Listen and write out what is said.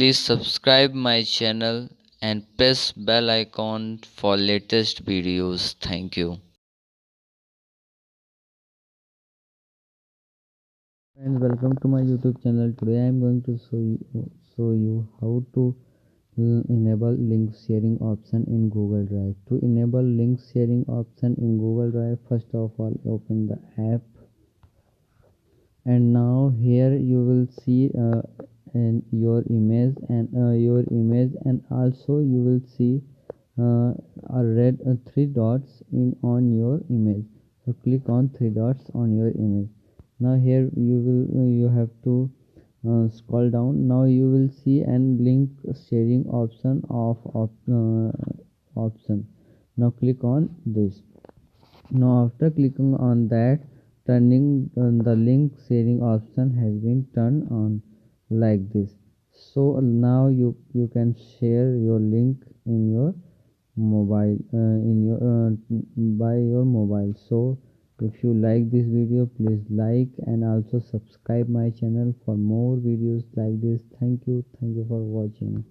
Please subscribe my channel and press bell icon for latest videos. Thank you. Friends, welcome to my YouTube channel. Today I am going to show you how to enable link sharing option in Google Drive. To enable link sharing option in Google Drive, first of all open the app, and now here you will see your image and also you will see a red three dots in on your image. So click on three dots on your image. Now here you have to scroll down. Now you will see an link sharing option. Now click on this. Now after clicking on that, turning the link sharing option has been turned on like this. So now you can share your link in your mobile in your by your mobile. So if you like this video, please like and also subscribe my channel for more videos like this. Thank you for watching.